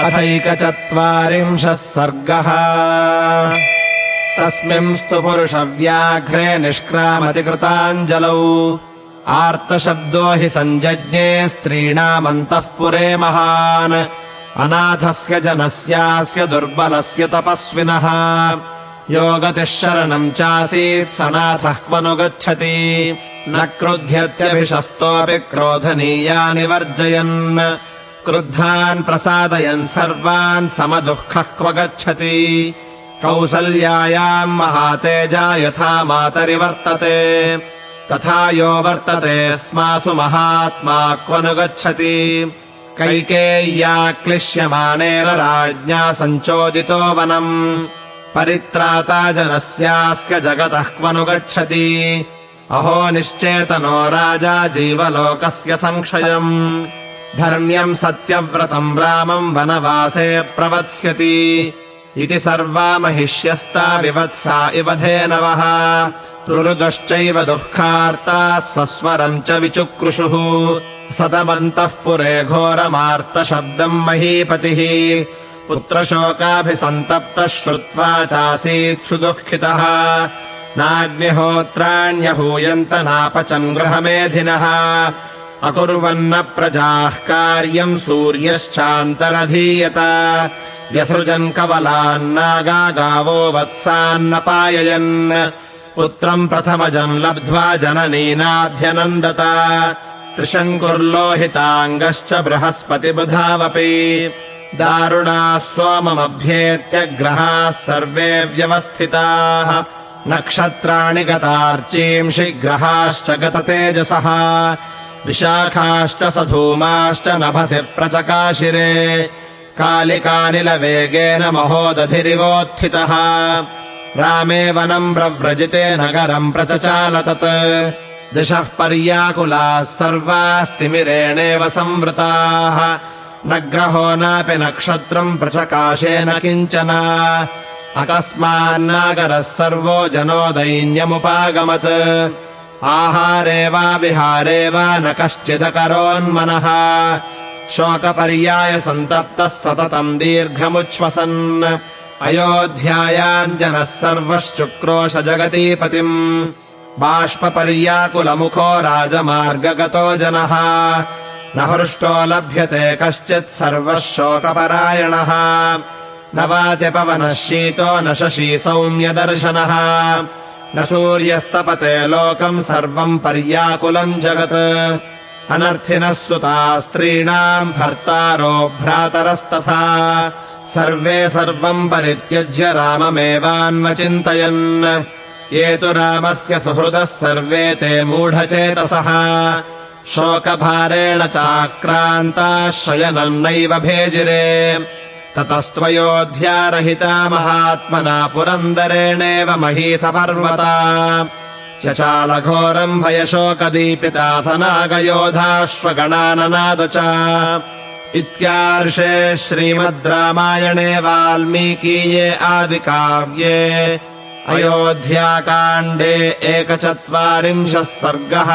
अथैकचत्वारिंशः सर्गः। तस्मिंस्तु पुरुषव्याघ्रे निष्क्रामतिकृताञ्जलौ आर्तशब्दो हि सञ्जज्ञे स्त्रीणामन्तःपुरे महान् अनाथस्य जनस्यास्य दुर्बलस्य तपस्विनः यो गतिः शरणम् चासीत् सनाथः क्वनु गच्छति न क्रुध्यत्यभिशस्तोऽपि क्रोधनीयानि वर्जयन् क्रुद्धान् प्रसादयन् सर्वान् समदुःखः क्व गच्छति कौसल्यायाम् महातेजा यथा मातरि वर्तते तथा यो वर्तते स्मासु महात्मा क्वनु गच्छति कैकेय्या क्लिश्यमानेन राज्ञा सञ्चोदितो वनम् परित्राता जनस्यास्य जगतः क्वनु गच्छति अहो निश्चेतनो राजा जीवलोकस्य संक्षयम् धर्म्यम् सत्यव्रतम् रामम् वनवासे प्रवत्स्यति इति सर्वा महिष्यस्ता विवत्सा इव धेनवः रुरुदश्चैव दुःखार्ताः सस्वरम् च विचुक्रुषुः सतमन्तः पुरे घोरमार्तशब्दम् महीपतिः पुत्रशोकाभिसन्तप्तः श्रुत्वा चासीत् सुदुःखितः नाग्निहोत्राण्यहूयन्त नापचन् गृहमेधिनः अकुर्वन्न प्रजाः कार्यम् सूर्यश्चान्तरधीयत व्यसृजन् कवलान्नागा गावो वत्सान्नपाययन् पुत्रम् प्रथमजम् लब्ध्वा जननीनाभ्यनन्दत त्रिशङ्कुर्लोहिताङ्गश्च बृहस्पतिबुधावपि दारुणाः सोममभ्येत्य ग्रहाः सर्वे व्यवस्थिताः नक्षत्राणि गतार्चींषि ग्रहाश्च गततेजसः विशाखाश्च सधूमाश्च नभसि प्रचकाशिरे कालिकानिलवेगेन महोदधिरिवोत्थितः रामे वनम् प्रव्रजिते नगरम् प्रचचाल तत् दिशः पर्याकुलाः सर्वास्तिमिरेणेव संवृताः न ग्रहो नापि नक्षत्रम् प्रचकाशे न किञ्चन अकस्मान्नागरः सर्वो जनो दैन्यमुपागमत् आहारे वा विहारे वा न कश्चिदकरोन्मनः शोकपर्याय सन्तप्तः सततम् दीर्घमुच्छ्वसन् अयोध्यायाम् जनः सर्वश्चुक्रोश जगतीपतिम् बाष्पपर्याकुलमुखो राजमार्गगतो जनः न हृष्टो लभ्यते कश्चित् सर्वः शोकपरायणः न वात्यपवनः शीतो न शशी सौम्यदर्शनः न सूर्यस्तपते लोकम् सर्वम् पर्याकुलम् जगत् अनर्थिनः सुताः स्त्रीणाम् भर्तारो भ्रातरस्तथा सर्वे सर्वम् परित्यज्य राममेवान्वचिन्तयन् ये तु रामस्य सुहृदः सर्वे ते मूढचेतसः शोकभारेण चाक्रान्ताः शयनम् नैव भेजिरे ततस्त्वयोध्यारहिता महात्मना पुरन्दरेणेव महीसपर्वता चचालघोरम् भयशोकदीपिता सनागयोधाश्वगणाननाद च इत्यार्षे श्रीमद् रामायणे वाल्मीकीये आदिकाव्ये अयोध्याकाण्डे 41 सर्गः।